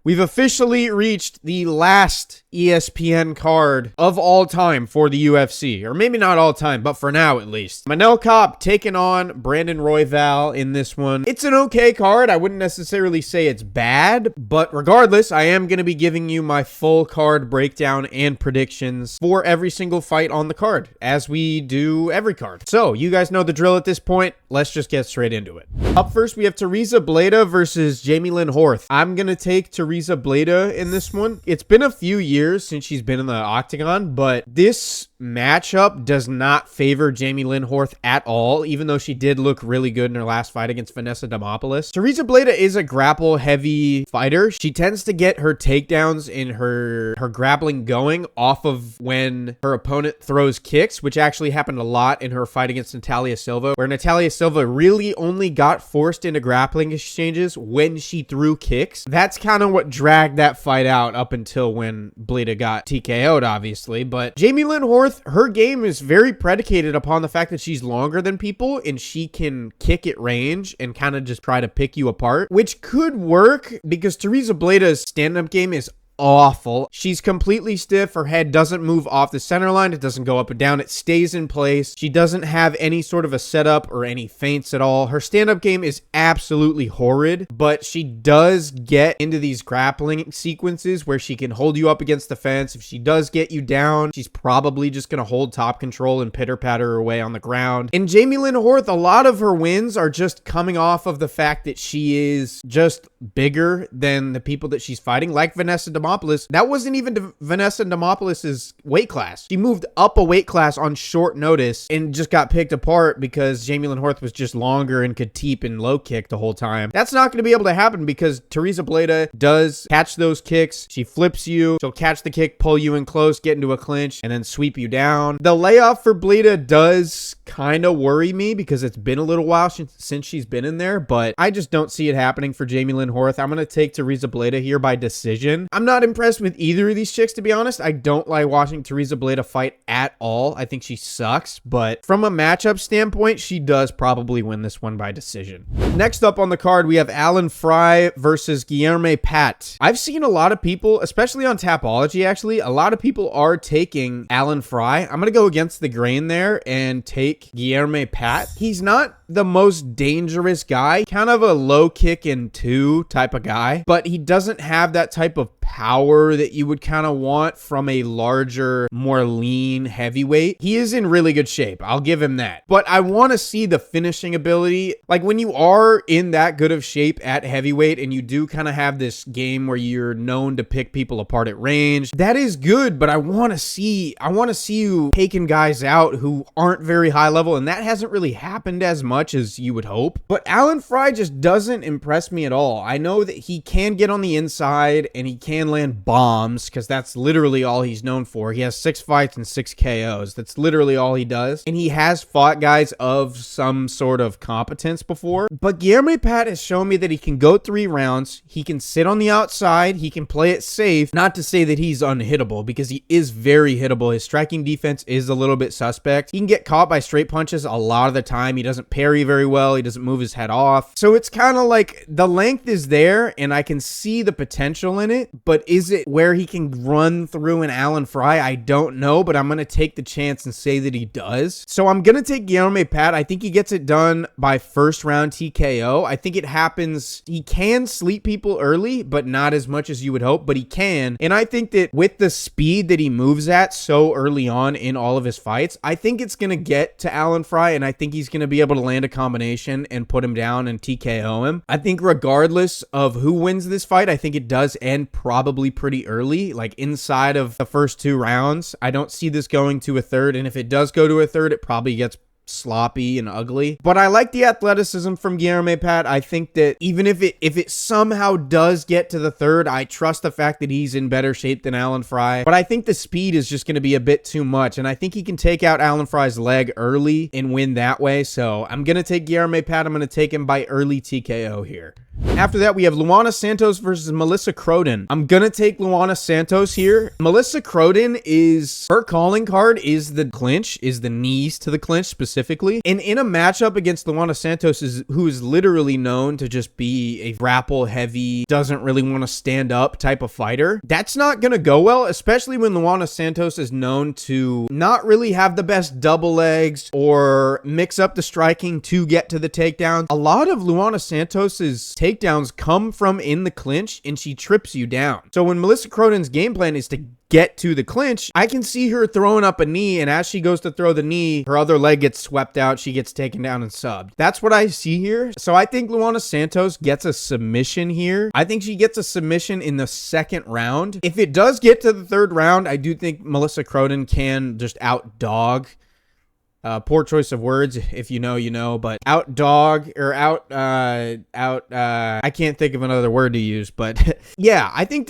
we've officially reached the last ESPN card of all time for the UFC. Or maybe not all time, but for now at least. Manel Kape taking on Brandon Royval in this one. It's an okay card. I wouldn't necessarily say it's bad, but regardless, I am going to be giving you my full card breakdown and predictions for every single fight on the card, as we do every card. So, you guys know the drill at this point. Let's just get straight into it. Up first, we have Teresa Bleda versus Jamie Lynn Horth. I'm going to take Teresa Bleda in this one. It's been a few years since she's been in the octagon, but this matchup does not favor Jamie Lynn Horth at all, even though she did look really good in her last fight against Vanessa Demopoulos. Teresa Bleda is a grapple-heavy fighter. She tends to get her takedowns in her grappling going off of when her opponent throws kicks, which actually happened a lot in her fight against Natalia Silva, where Natalia Silva really only got forced into grappling exchanges when she threw kicks. That's kind of what dragged that fight out up until when Bleda got TKO'd, obviously. But Jamie Lynn Horth, her game is very predicated upon the fact that she's longer than people and she can kick at range and kind of just try to pick you apart, which could work because Teresa Bleda's stand-up game is awful. She's completely stiff. Her head doesn't move off the center line. It doesn't go up and down. It stays in place. She doesn't have any sort of a setup or any feints at all. Her stand-up game is absolutely horrid, but she does get into these grappling sequences where she can hold you up against the fence. If she does get you down, she's probably just going to hold top control and pitter-patter her way on the ground. And Jamie Lynn Horth, a lot of her wins are just coming off of the fact that she is just bigger than the people that she's fighting, like Vanessa Demopoulos. That wasn't even Vanessa Demopoulos' weight class. She moved up a weight class on short notice and just got picked apart because Jamie Lynn Horth was just longer and could teep and low kick the whole time. That's not going to be able to happen because Teresa Bleda does catch those kicks. She flips you. She'll catch the kick, pull you in close, get into a clinch, and then sweep you down. The layoff for Bleda does kind of worry me because it's been a little while since she's been in there, but I just don't see it happening for Jamie Lynn Horth. I'm going to take Teresa Bleda here by decision. I'm not impressed with either of these chicks, to be honest. I don't like watching Teresa Bleda fight at all. I think she sucks, but from a matchup standpoint, she does probably win this one by decision. Next up on the card, we have Alan Fry versus Guilherme Pat. I've seen a lot of people, especially on Tapology, actually, a lot of people are taking Alan Fry. I'm going to go against the grain there and take Guilherme Pat. He's not the most dangerous guy, kind of a low kick in two type of guy, but he doesn't have that type of power that you would kind of want from a larger, more lean heavyweight. He is in really good shape. I'll give him that. But I want to see the finishing ability. Like when you are in that good of shape at heavyweight and you do kind of have this game where you're known to pick people apart at range, that is good, but I want to see you taking guys out who aren't very high level, and that hasn't really happened as much as you would hope. But Alan Fry just doesn't impress me at all. I know that he can get on the inside and he can land bombs because that's literally all he's known for. He has 6 fights and 6 KOs. That's literally all he does. And he has fought guys of some sort of competence before. But Guilherme Pat has shown me that he can go 3 rounds. He can sit on the outside. He can play it safe. Not to say that he's unhittable because he is very hittable. His striking defense is a little bit suspect. He can get caught by straight punches a lot of the time. He doesn't parry very well. He doesn't move his head off. So it's kind of like the length is there and I can see the potential in it, but is it where he can run through an Alan Fry? I don't know, but I'm going to take the chance and say that he does. So I'm going to take Guilherme Pat. I think he gets it done by first round TKO. I think it happens. He can sleep people early, but not as much as you would hope, but he can. And I think that with the speed that he moves at so early on in all of his fights, I think it's going to get to Alan Fry, and I think he's going to be able to land a combination and put him down and TKO him. I think regardless of who wins this fight, I think it does end probably pretty early, like inside of the first 2 rounds. I don't see this going to a third, and if it does go to a third, it probably gets sloppy and ugly. But I like the athleticism from Guilherme Pat. I think that even if it somehow does get to the third, I trust the fact that he's in better shape than Alan Fry. But I think the speed is just going to be a bit too much, and I think he can take out Alan Fry's leg early and win that way. So I'm going to take Guilherme Pat. I'm going to take him by early TKO here. After that, we have Luana Santos versus Melissa Croden. I'm gonna take Luana Santos here. Melissa Croden her calling card is the clinch, is the knees to the clinch specifically. And in a matchup against Luana Santos, who is literally known to just be a grapple heavy, doesn't really want to stand up type of fighter, that's not gonna go well, especially when Luana Santos is known to not really have the best double legs or mix up the striking to get to the takedowns. A lot of Luana Santos's takedowns come from in the clinch and she trips you down. So when Melissa Croden's game plan is to get to the clinch, I can see her throwing up a knee, and as she goes to throw the knee, her other leg gets swept out, she gets taken down and subbed. That's what I see here. So I think Luana Santos gets a submission here. I think she gets a submission in the second round. If it does get to the third round, I do think Melissa Croden can just outdog. Poor choice of words. If you know, you know, but I can't think of another word to use, but yeah, I think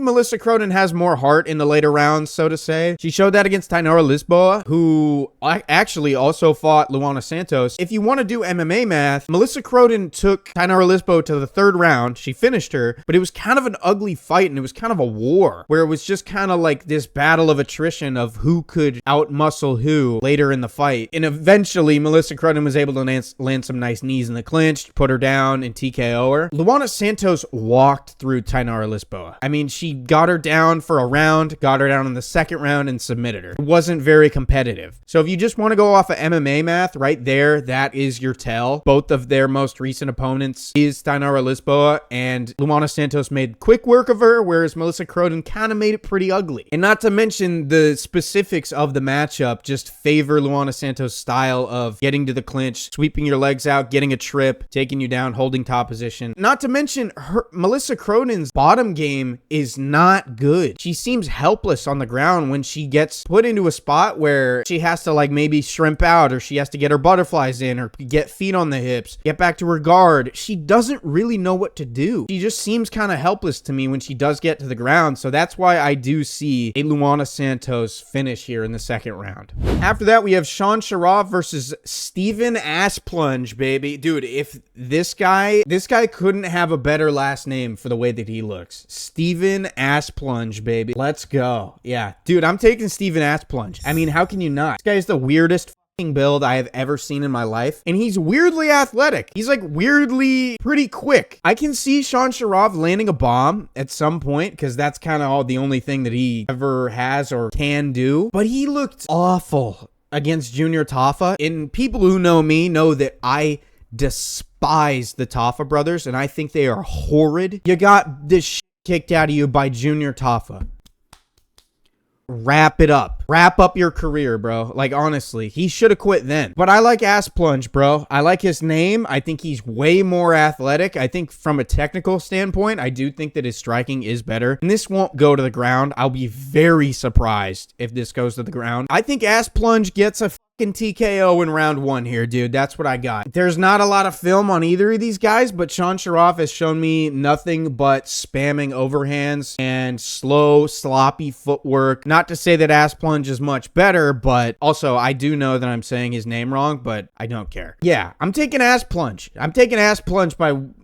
Melissa Croden has more heart in the later rounds, so to say. She showed that against Tainara Lisboa, who actually also fought Luana Santos. If you want to do MMA math, Melissa Croden took Tainara Lisboa to the third round. She finished her, but it was kind of an ugly fight, and it was kind of a war where it was just kind of like this battle of attrition of who could outmuscle who later in the fight. And eventually, Melissa Croden was able to land some nice knees in the clinch, put her down, and TKO her. Luana Santos walked through Tainara Lisboa. I mean, she got her down for a round, got her down in the second round, and submitted her. It wasn't very competitive. So if you just want to go off of MMA math, right there, that is your tell. Both of their most recent opponents is Tainara Lisboa, and Luana Santos made quick work of her, whereas Melissa Croden kind of made it pretty ugly. And not to mention the specifics of the matchup just favor Luana Santos' style of getting to the clinch, sweeping your legs out, getting a trip, taking you down, holding top position. Not to mention Melissa Croden's bottom game is not good. She seems helpless on the ground when she gets put into a spot where she has to like maybe shrimp out, or she has to get her butterflies in, or get feet on the hips, get back to her guard. She doesn't really know what to do. She just seems kind of helpless to me when she does get to the ground. So that's why I do see a Luana Santos finish here in the second round. After that, we have Sean Sharov versus Steven Assplunge, baby. Dude, if this guy couldn't have a better last name for the way that he looks. Steven Assplunge, baby. Let's go. Yeah, dude, I'm taking Steven Assplunge. I mean, how can you not? This guy is the weirdest build I have ever seen in my life, and he's weirdly athletic. He's like weirdly pretty quick. I can see Sean Sharov landing a bomb at some point, because that's kind of the only thing that he ever has or can do, but he looked awful against Junior Tafa. And people who know me know that I despise the Tafa brothers, and I think they are horrid. You got this shit kicked out of you by Junior Tafa. Wrap it up. Wrap up your career, bro. Like, honestly, he should have quit then. But I like Assplunge, bro. I like his name. I think he's way more athletic. I think from a technical standpoint, I do think that his striking is better. And this won't go to the ground. I'll be very surprised if this goes to the ground. I think Assplunge gets a TKO in round one here, dude. That's what I got. There's not a lot of film on either of these guys, but Sean Sharov has shown me nothing but spamming overhands and slow, sloppy footwork. Not to say that Assplunge is much better, but also I do know that I'm saying his name wrong, but I don't care. Yeah, I'm taking Assplunge. I'm taking Assplunge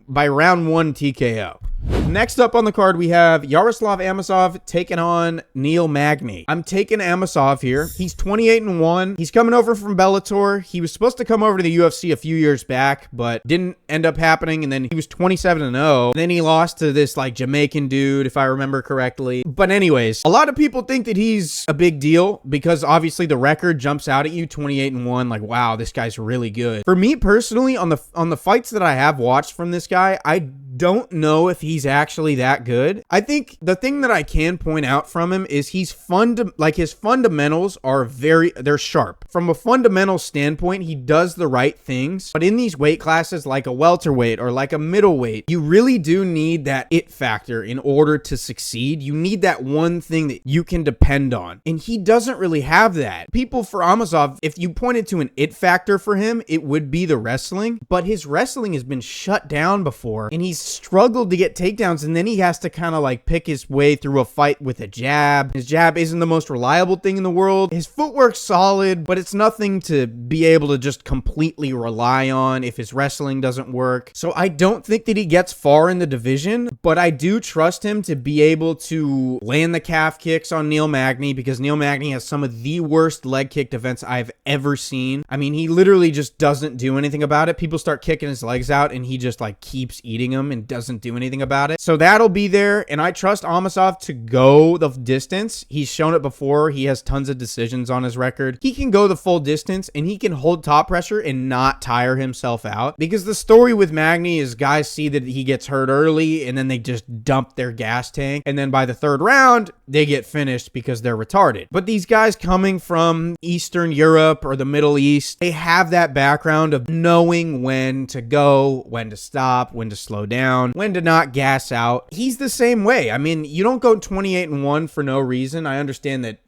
by round one TKO. Next up on the card, we have Yaroslav Amosov taking on Neil Magny. I'm taking Amosov here. He's 28-1. He's coming over from Bellator. He was supposed to come over to the UFC a few years back, but didn't end up happening. And then he was 27-0. Then he lost to this like Jamaican dude, if I remember correctly. But anyways, a lot of people think that he's a big deal because obviously the record jumps out at you, 28-1. Like, wow, this guy's really good. For me personally, on the fights that I have watched from this guy, I don't know if he's actually that good. I think the thing that I can point out from him is he's his fundamentals are they're sharp. From a fundamental standpoint, he does the right things. But in these weight classes, like a welterweight or like a middleweight, you really do need that it factor in order to succeed. You need that one thing that you can depend on. And he doesn't really have that. People for Amosov, if you pointed to an it factor for him, it would be the wrestling. But his wrestling has been shut down before. And he's struggled to get takedowns, and then he has to kind of like pick his way through a fight with a jab. His jab isn't the most reliable thing in the world. His footwork's solid, but it's nothing to be able to just completely rely on if his wrestling doesn't work. So I don't think that he gets far in the division, but I do trust him to be able to land the calf kicks on Neil Magny, because Neil Magny has some of the worst leg kick defense I've ever seen. I mean, he literally just doesn't do anything about it. People start kicking his legs out and he just like keeps eating them and doesn't do anything about it. So that'll be there, and I trust Amosov to go the distance. He's shown it before. He has tons of decisions on his record. He can go the full distance, and he can hold top pressure and not tire himself out, because the story with Magny is guys see that he gets hurt early and then they just dump their gas tank, and then by the third round they get finished because they're retarded. But these guys coming from Eastern Europe or the Middle East, they have that background of knowing when to go, when to stop, when to slow down, when to not gas out. He's the same way. I mean, you don't go 28-1 for no reason. I understand that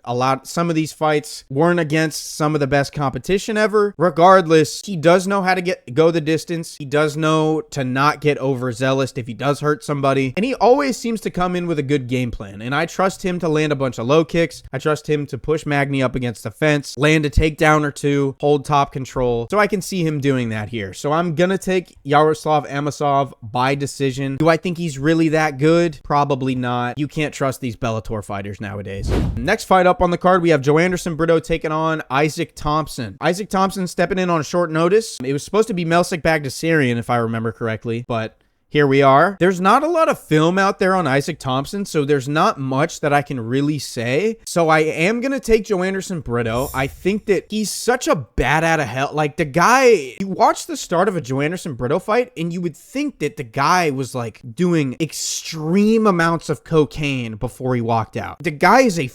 some of these fights weren't against some of the best competition ever. Regardless, he does know how to go the distance. He does know to not get overzealous if he does hurt somebody. And he always seems to come in with a good game plan. And I trust him to land a bunch of low kicks. I trust him to push Magny up against the fence, land a takedown or two, hold top control. So I can see him doing that here. So I'm going to take Yaroslav Amosov by decision. Do I think he's really that good? Probably not. You can't trust these Bellator fighters nowadays. Next fight up on the card, we have Joe Anderson Brito taking on Isaac Thompson. Isaac Thompson stepping in on short notice. It was supposed to be Melsik Bagdasaryan, if I remember correctly, but here we are. There's not a lot of film out there on Isaac Thompson, so there's not much that I can really say. So I am going to take Joe Anderson Brito. I think that he's such a bat out of hell. Like, the guy, you watch the start of a Joe Anderson Brito fight, and you would think that the guy was like doing extreme amounts of cocaine before he walked out. The guy is a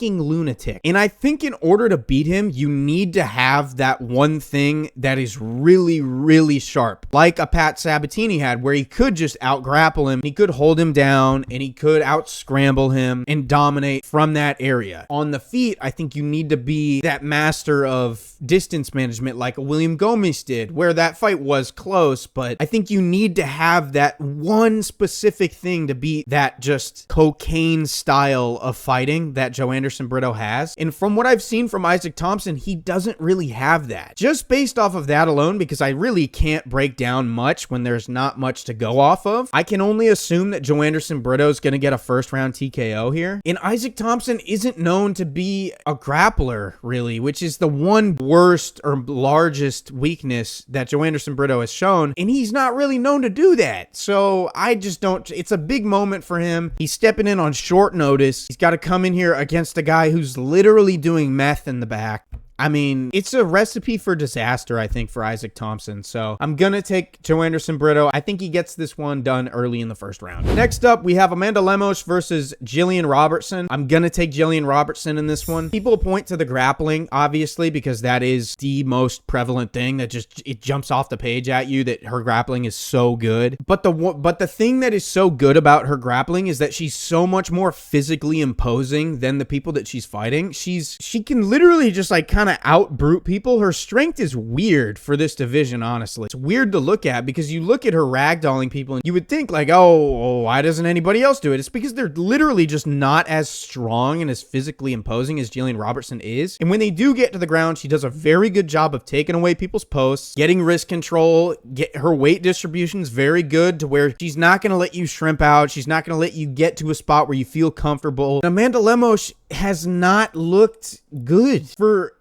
lunatic. And I think in order to beat him, you need to have that one thing that is really, really sharp, like a Pat Sabatini had, where he could just out grapple him, he could hold him down, and he could out scramble him and dominate from that area. On the feet, I think you need to be that master of distance management like William Gomez did, where that fight was close, but I think you need to have that one specific thing to beat that just cocaine style of fighting that Joe Anderson Brito has. And from what I've seen from Isaac Thompson, he doesn't really have that. Just based off of that alone, because I really can't break down much when there's not much to go off of, I can only assume that Joe Anderson Brito is going to get a first round TKO here. And Isaac Thompson isn't known to be a grappler, really, which is the one worst or largest weakness that Joe Anderson Brito has shown. And he's not really known to do that. So I just don't, it's a big moment for him. He's stepping in on short notice. He's got to come in here against a guy who's literally doing meth in the back. I mean, it's a recipe for disaster, I think, for Isaac Thompson. So I'm going to take Joe Anderson Brito. I think he gets this one done early in the first round. Next up, we have Amanda Lemos versus Jillian Robertson. I'm going to take Jillian Robertson in this one. People point to the grappling, obviously, because that is the most prevalent thing that just, it jumps off the page at you that her grappling is so good. But the thing that is so good about her grappling is that she's so much more physically imposing than the people that she's fighting. She can literally just like kind of out-brute people. Her strength is weird for this division, honestly. It's weird to look at because you look at her ragdolling people and you would think like, oh, why doesn't anybody else do it? It's because they're literally just not as strong and as physically imposing as Jillian Robertson is. And when they do get to the ground, she does a very good job of taking away people's posts, getting wrist control, her weight distribution is very good to where she's not going to let you shrimp out. She's not going to let you get to a spot where you feel comfortable. And Amanda Lemos has not looked good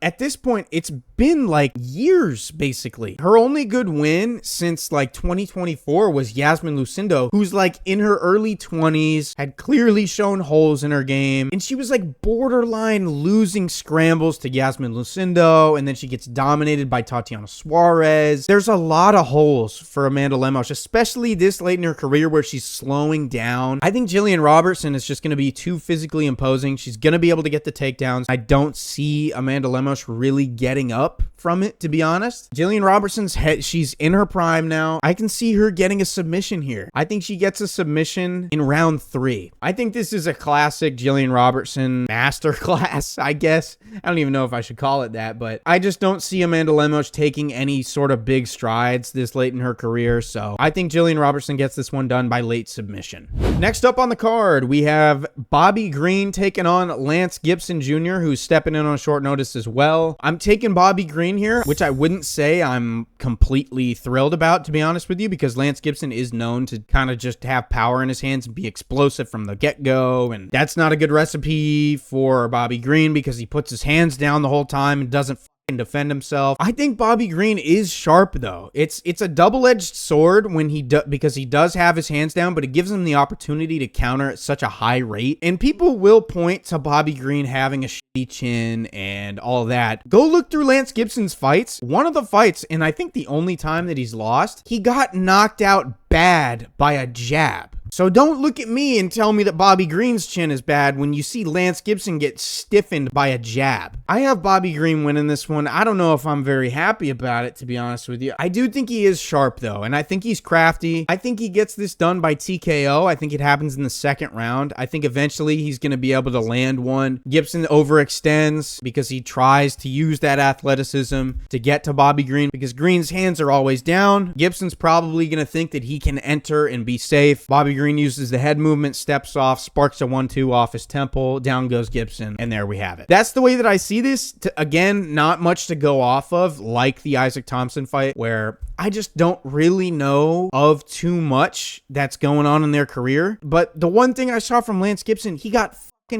at this point. It's been like years, basically. Her only good win since like 2024 was Yasmin Lucindo, who's like in her early 20s, had clearly shown holes in her game, and she was like borderline losing scrambles to Yasmin Lucindo, and then she gets dominated by Tatiana Suarez. There's a lot of holes for Amanda Lemos, especially this late in her career where she's slowing down. I think Jillian Robertson is just going to be too physically imposing. She's going to be able to get the takedowns. I don't see Amanda Lemos really getting up up from it, to be honest. Jillian Robertson's head, she's in her prime now. I can see her getting a submission here. I think she gets a submission in round 3. I think this is a classic Jillian Robertson masterclass, I guess. I don't even know if I should call it that, but I just don't see Amanda Lemos taking any sort of big strides this late in her career, so I think Jillian Robertson gets this one done by late submission. Next up on the card, we have Bobby Green taking on Lance Gibson Jr., who's stepping in on short notice as well. I'm taking Bobby Green here, which I wouldn't say I'm completely thrilled about, to be honest with you, because Lance Gibson is known to kind of just have power in his hands and be explosive from the get-go, and that's not a good recipe for Bobby Green because he puts his hands down the whole time and doesn't defend himself. I think Bobby Green is sharp though. It's a double-edged sword when because he does have his hands down, but it gives him the opportunity to counter at such a high rate. And people will point to Bobby Green having a shitty chin and all that. Go look through Lance Gibson's fights. One of the fights, and I think the only time that he's lost, he got knocked out bad by a jab. So don't look at me and tell me that Bobby Green's chin is bad when you see Lance Gibson get stiffened by a jab. I have Bobby Green winning this one. I don't know if I'm very happy about it, to be honest with you. I do think he is sharp, though, and I think he's crafty. I think he gets this done by TKO. I think it happens in the second round. I think eventually he's going to be able to land one. Gibson overextends because he tries to use that athleticism to get to Bobby Green because Green's hands are always down. Gibson's probably going to think that he can enter and be safe. Bobby Green uses the head movement, steps off, sparks a 1-2 off his temple, down goes Gibson, and there we have it. That's the way that I see this. Again, not much to go off of, like the Isaac Thompson fight, where I just don't really know of too much that's going on in their career. But the one thing I saw from Lance Gibson, he got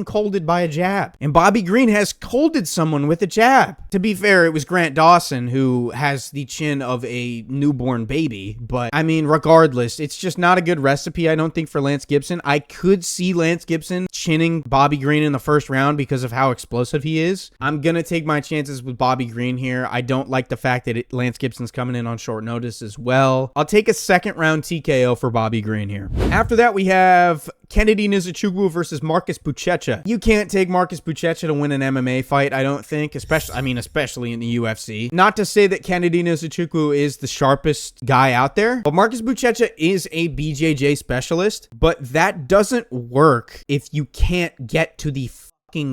colded by a jab, and Bobby Green has colded someone with a jab. To be fair, it was Grant Dawson who has the chin of a newborn baby, but I mean, regardless, it's just not a good recipe, I don't think, for Lance Gibson. I could see Lance Gibson chinning Bobby Green in the first round because of how explosive he is. I'm gonna take my chances with Bobby Green here. I don't like the fact that Lance Gibson's coming in on short notice as well. I'll take a second round TKO for Bobby Green here. After that, we have Kennedy Nzechukwu versus Marcus Buchecha. You can't take Marcus Buchecha to win an MMA fight, I don't think, especially in the UFC. Not to say that Kennedy Nzechukwu is the sharpest guy out there, but Marcus Buchecha is a BJJ specialist, but that doesn't work if you can't get to the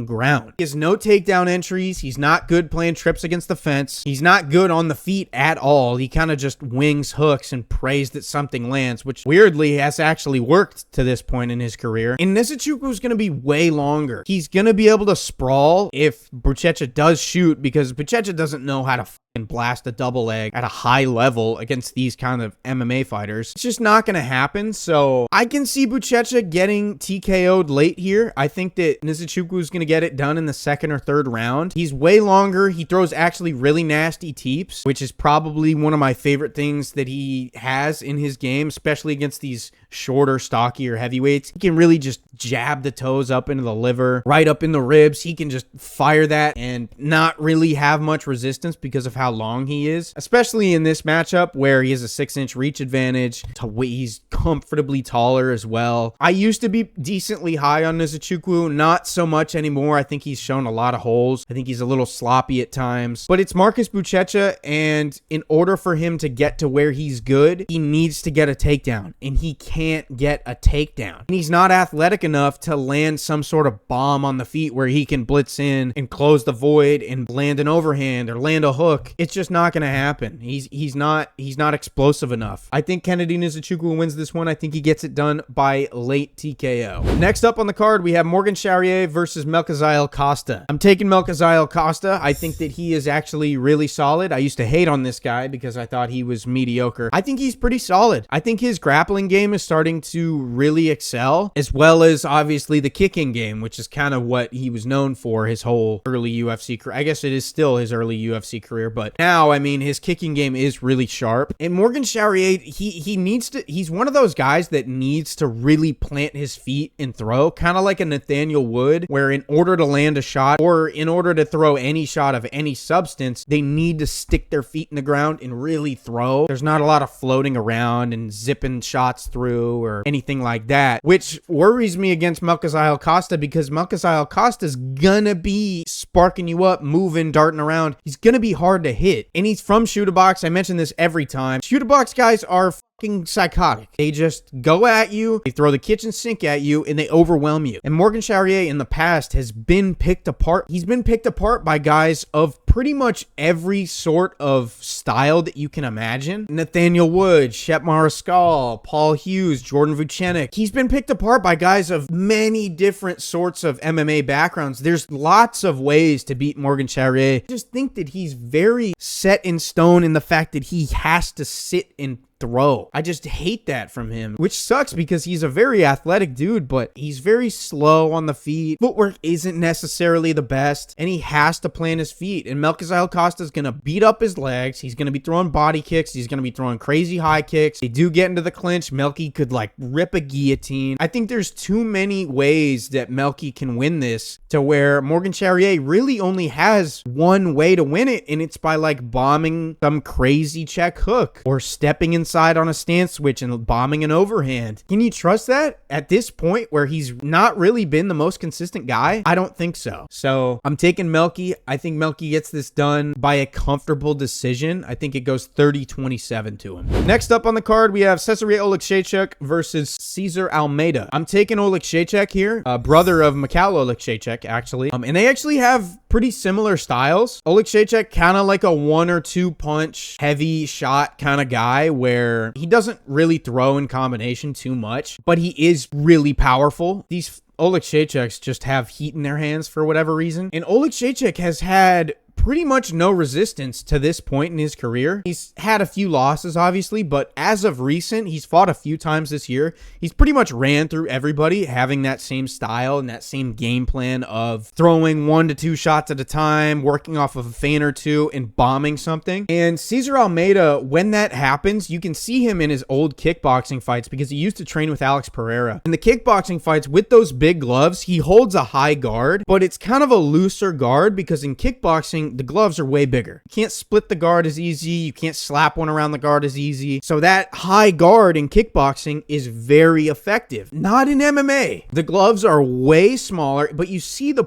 ground. He has no takedown entries. He's not good playing trips against the fence. He's not good on the feet at all. He kind of just wings hooks and prays that something lands, which weirdly has actually worked to this point in his career. And Nzechukwu is going to be way longer. He's going to be able to sprawl if Buchecha does shoot, because Buchecha doesn't know how to blast a double leg at a high level against these kind of MMA fighters. It's just not going to happen. So I can see Buchecha getting TKO'd late here. I think that Nzechukwu is going to get it done in the second or third round. He's way longer. He throws actually really nasty teeps, which is probably one of my favorite things that he has in his game, especially against these shorter, stockier heavyweights. He can really just jab the toes up into the liver, right up in the ribs. He can just fire that and not really have much resistance because of how long he is, especially in this matchup where he has a 6-inch reach advantage. He's comfortably taller as well. I used to be decently high on Nzechukwu, not so much anymore. I think he's shown a lot of holes. I think he's a little sloppy at times, but it's Marcus Buchecha, and in order for him to get to where he's good, he needs to get a takedown, and he can't get a takedown. And he's not athletic enough to land some sort of bomb on the feet where he can blitz in and close the void and land an overhand or land a hook. It's just not going to happen. He's not explosive enough. I think Kennedy Nzechukwu wins this one. I think he gets it done by late TKO. Next up on the card, we have Morgan Charrier versus Melkaziel Costa. I'm taking Melkaziel Costa. I think that he is actually really solid. I used to hate on this guy because I thought he was mediocre. I think he's pretty solid. I think his grappling game is starting to really excel, as well as obviously the kicking game, which is kind of what he was known for his whole early UFC career. I guess it is still his early UFC career, but now, I mean, his kicking game is really sharp. And Morgan Charrier, he's one of those guys that needs to really plant his feet and throw, kind of like a Nathaniel Wood, where in order to land a shot or in order to throw any shot of any substance, they need to stick their feet in the ground and really throw. There's not a lot of floating around and zipping shots through or anything like that, which worries me against Melchizedek Costa, because Melchizedek Costa's gonna be sparking you up, moving, darting around. He's gonna be hard to hit. And he's from Shooter Box. I mention this every time. Shooter Box guys are fucking psychotic. They just go at you, they throw the kitchen sink at you, and they overwhelm you. And Morgan Charrier in the past has been picked apart. He's been picked apart by guys of pretty much every sort of style that you can imagine. Nathaniel Wood, Shep Mariscal, Paul Hughes, Jordan Vucenic. He's been picked apart by guys of many different sorts of MMA backgrounds. There's lots of ways to beat Morgan Charrier. I just think that he's very set in stone in the fact that he has to sit and throw. I just hate that from him, which sucks because he's a very athletic dude, but he's very slow on the feet. Footwork isn't necessarily the best, and he has to plant his feet. And Melchizedek Costa's gonna beat up his legs. He's gonna be throwing body kicks. He's gonna be throwing crazy high kicks. They do get into the clinch. Melky could like rip a guillotine. I think there's too many ways that Melky can win this to where Morgan Charrier really only has one way to win it, and it's by like bombing some crazy check hook or stepping inside on a stance switch and bombing an overhand. Can you trust that at this point where he's not really been the most consistent guy? I don't think so. So I'm taking Melky. I think Melky gets this done by a comfortable decision. I think it goes 30-27 to him. Next up on the card, we have Cesare Oleksiejczuk versus Cesar Almeida. I'm taking Oleksiejczuk here, brother of Mikhail Oleksiejczuk, actually. And they actually have pretty similar styles. Oleksiejczuk kind of like a 1 or 2 punch heavy shot kind of guy where he doesn't really throw in combination too much, but he is really powerful. These Oleksiejczuks just have heat in their hands for whatever reason. And Oleksiejczuk has had pretty much no resistance to this point in his career. He's had a few losses, obviously, but as of recent, he's fought a few times this year. He's pretty much ran through everybody, having that same style and that same game plan of throwing 1 to 2 shots at a time, working off of a feint or two, and bombing something. And Cesar Almeida, when that happens, you can see him in his old kickboxing fights because he used to train with Alex Pereira. In the kickboxing fights with those big gloves, he holds a high guard, but it's kind of a looser guard because in kickboxing, the gloves are way bigger. You can't split the guard as easy. You can't slap one around the guard as easy. So that high guard in kickboxing is very effective. Not in MMA. The gloves are way smaller, but you see the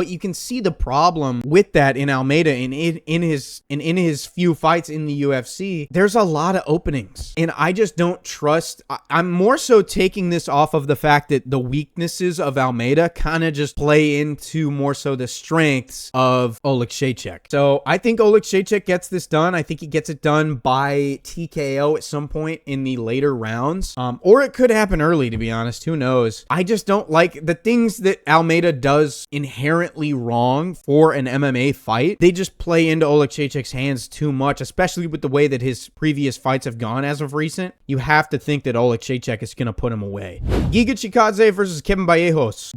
you can see the problem with that in Almeida and in his few fights in the UFC. There's a lot of openings, and I just don't trust. I'm more so taking this off of the fact that the weaknesses of Almeida kind of just play into more so the strengths of Oleksiejczuk. So I think Oleksiejczuk gets this done. I think he gets it done by TKO at some point in the later rounds. Or it could happen early, to be honest. Who knows? I just don't like the things that Almeida does inherently wrong for an MMA fight. They just play into Oleksiejczuk's hands too much, especially with the way that his previous fights have gone as of recent. You have to think that Oleksiejczuk is going to put him away. Giga Chikadze versus Kevin Vallejos.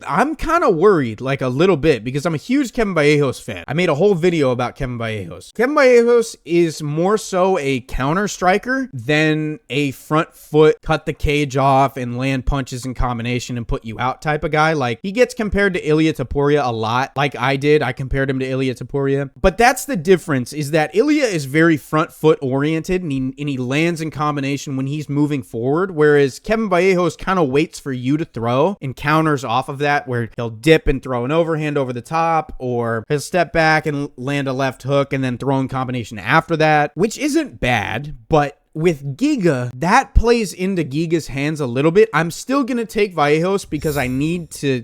I'm kind of worried, like a little bit, because I'm a huge Kevin Vallejos fan. I made a whole video about Kevin Vallejos. Kevin Vallejos is more so a counter striker than a front foot, cut the cage off and land punches in combination and put you out type of guy. Like, he gets compared to Ilia Topuria a lot. Like I did. I compared him to Ilia Topuria. But that's the difference, is that Ilia is very front foot oriented and he lands in combination when he's moving forward, whereas Kevin Vallejos kind of waits for you to throw and counters off of that, where he'll dip and throw an overhand over the top, or he'll step back and land a left hook and then throw in combination after that, which isn't bad, but with Giga, that plays into Giga's hands a little bit. I'm still going to take Vallejos because I need to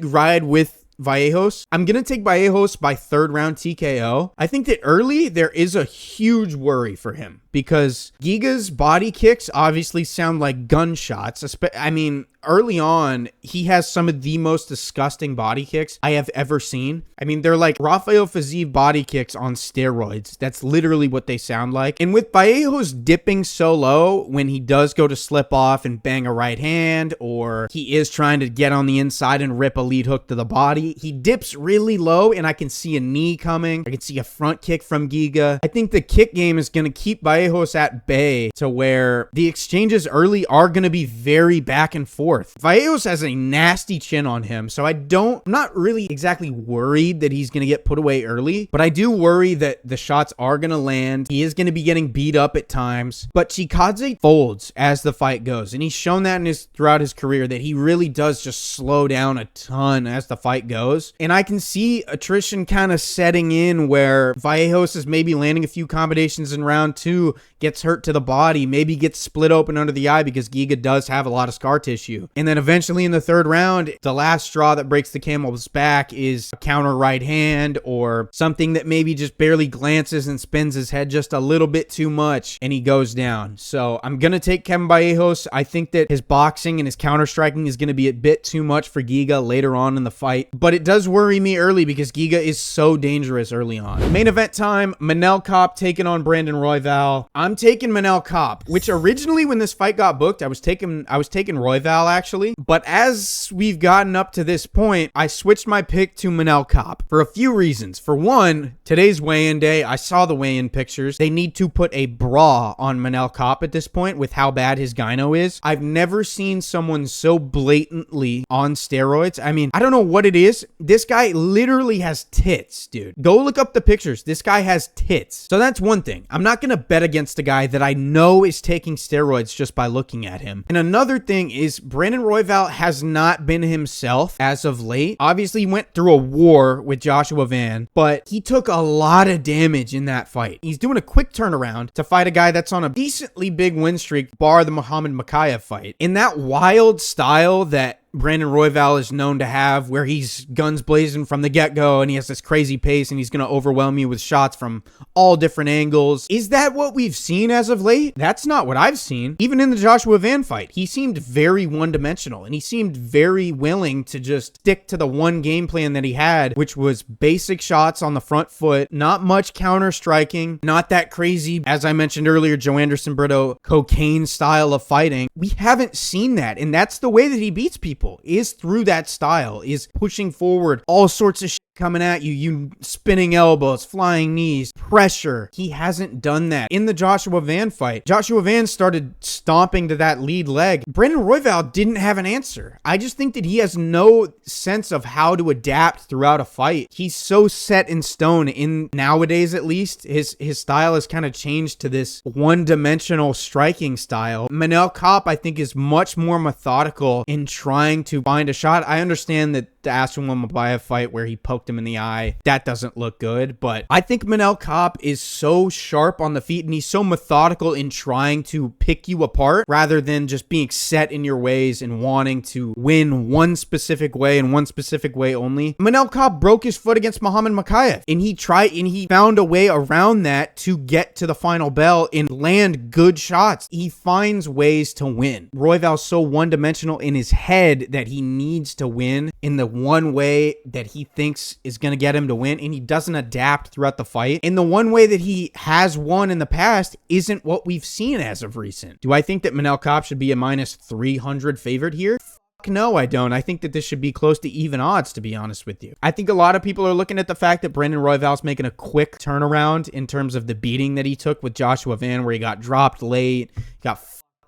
ride with Vallejos. I'm going to take Vallejos by 3rd round TKO. I think that early there is a huge worry for him because Giga's body kicks obviously sound like gunshots. I mean, early on, he has some of the most disgusting body kicks I have ever seen. I mean, they're like Rafael Fiziev body kicks on steroids. That's literally what they sound like. And with Vallejos dipping so low when he does go to slip off and bang a right hand, or he is trying to get on the inside and rip a lead hook to the body, he dips really low and I can see a knee coming. I can see a front kick from Giga. I think the kick game is going to keep Vallejos Vallejos at bay to where the exchanges early are going to be very back and forth. Vallejos has a nasty chin on him, so I'm not really exactly worried that he's going to get put away early, but I do worry that the shots are going to land. He is going to be getting beat up at times, but Chikadze folds as the fight goes, and he's shown that throughout his career that he really does just slow down a ton as the fight goes. And I can see attrition kind of setting in where Vallejos is maybe landing a few combinations in round 2, gets hurt to the body, maybe gets split open under the eye because Giga does have a lot of scar tissue. And then eventually in the 3rd round, the last straw that breaks the camel's back is a counter right hand or something that maybe just barely glances and spins his head just a little bit too much, and he goes down. So I'm going to take Kevin Vallejos. I think that his boxing and his counter striking is going to be a bit too much for Giga later on in the fight, but it does worry me early because Giga is so dangerous early on. Main event time, Manel Kape taking on Brandon Royval. I'm taking Manel Kape, which originally when this fight got booked, I was taking Royval actually, but as we've gotten up to this point, I switched my pick to Manel Kape for a few reasons. For one, today's weigh-in day. I saw the weigh-in pictures. They need to put a bra on Manel Kape at this point with how bad his gyno is. I've never seen someone so blatantly on steroids. I mean, I don't know what it is. This guy literally has tits, dude. Go look up the pictures. This guy has tits. So that's one thing. I'm not going to bet against a guy that I know is taking steroids just by looking at him. And another thing is Brandon Royval has not been himself as of late. Obviously, he went through a war with Joshua Van, but he took a lot of damage in that fight. He's doing a quick turnaround to fight a guy that's on a decently big win streak, bar the Muhammad Mokaev fight. In that wild style that Brandon Royval is known to have, where he's guns blazing from the get-go and he has this crazy pace and he's going to overwhelm you with shots from all different angles. Is that what we've seen as of late? That's not what I've seen. Even in the Joshua Van fight, he seemed very one-dimensional and he seemed very willing to just stick to the one game plan that he had, which was basic shots on the front foot, not much counter-striking, not that crazy, as I mentioned earlier, Joe Anderson Brito cocaine style of fighting. We haven't seen that, and that's the way that he beats people. Is through that style, is pushing forward all sorts of shit coming at you spinning elbows, flying knees, pressure. He hasn't done that. In the Joshua Van fight, Joshua Van started stomping to that lead leg. Brandon Royval didn't have an answer. I just think that he has no sense of how to adapt throughout a fight. He's so set in stone in nowadays, at least. His style has kind of changed to this one-dimensional striking style. Manel Kape, I think, is much more methodical in trying to find a shot. I understand that the Aswin Mokaev fight where he poked him in the eye, that doesn't look good, but I think Manel Kape is so sharp on the feet and he's so methodical in trying to pick you apart rather than just being set in your ways and wanting to win one specific way and one specific way only. Manel Kape broke his foot against Muhammad Mokaev and he found a way around that to get to the final bell and land good shots. He finds ways to win. Royval's so one-dimensional in his head that he needs to win in the one way that he thinks is going to get him to win, and he doesn't adapt throughout the fight. And the one way that he has won in the past isn't what we've seen as of recent. Do I think that Manel Kape should be a minus 300 favorite here? No, I don't. I think that this should be close to even odds, to be honest with you. I think a lot of people are looking at the fact that Brandon Royval's making a quick turnaround in terms of the beating that he took with Joshua Van, where he got dropped late, got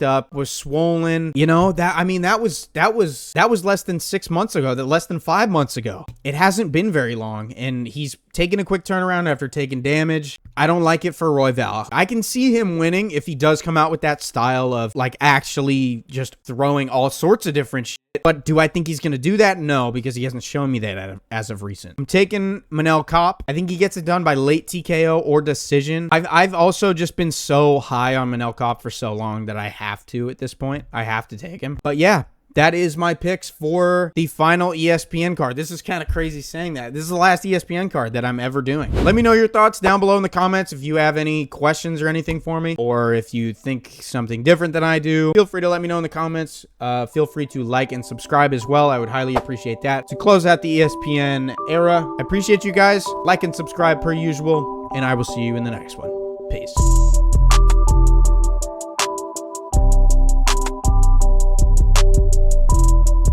up, was swollen. You know, that was less than 6 months ago, less than 5 months ago. It hasn't been very long, and he's taking a quick turnaround after taking damage. I don't like it for Royval. I can see him winning if he does come out with that style of like actually just throwing all sorts of different shit. But do I think he's going to do that? No, because he hasn't shown me that as of recent. I'm taking Manel Kape. I think he gets it done by late TKO or decision. I've also just been so high on Manel Kape for so long that I have to at this point. I have to take him. But yeah, that is my picks for the final ESPN card. This is kind of crazy saying that. This is the last ESPN card that I'm ever doing. Let me know your thoughts down below in the comments if you have any questions or anything for me, or if you think something different than I do. Feel free to let me know in the comments. Feel free to like and subscribe as well. I would highly appreciate that. To close out the ESPN era, I appreciate you guys. Like and subscribe per usual, and I will see you in the next one. Peace.